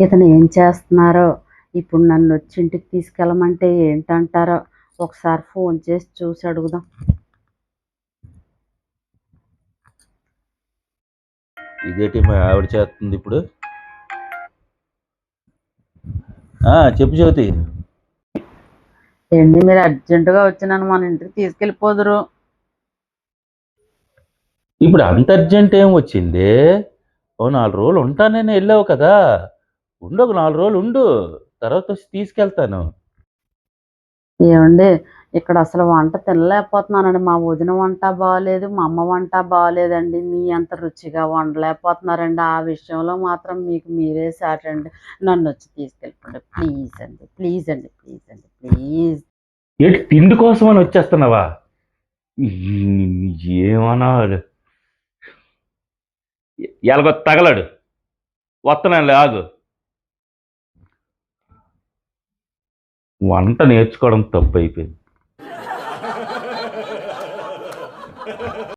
ఇతను ఏం చేస్తున్నారో, ఇప్పుడు నన్నొచ్చి ఇంటికి తీసుకెళ్ళమంటే ఏంటంటారో, ఒకసారి ఫోన్ చేసి చూసి అడుగుదాం. ఇదేంటి మా ఆవిడ చేస్తుంది ఇప్పుడు? చెప్పు జ్యోతి. ఏండి మీరు అర్జెంటుగా వచ్చి నన్ను మన ఇంటికి తీసుకెళ్ళిపోదురు. ఇప్పుడు అంత అర్జెంట్ ఏం వచ్చింది? ఓ 4 రోజులు ఉంటానని వెళ్ళావు కదా, ఉండు, ఒక 4 రోజులు ఉండు, తర్వాత వచ్చి తీసుకెళ్తాను. ఏమండి, ఇక్కడ అసలు వంట తినలేకపోతున్నానండి. మా వదిన వంట బాగలేదు, మా అమ్మ వంట బాగలేదండి. మీ అంత రుచిగా వండలేకపోతున్నారండి. ఆ విషయంలో మాత్రం మీకు మీరే సాటండి. నన్ను వచ్చి తీసుకెళ్ళిపోండి ప్లీజ్ అండి, ప్లీజ్ అండి, ప్లీజ్ అండి, ప్లీజ్. ఏంటి తిండి కోసం అని వచ్చేస్తున్నావా? ఏమన్నా ఎలాగో తగలడు, వస్తున్నానులే ఆగు. వంట నేర్చుకోవడం తప్పు అయిపోయింది.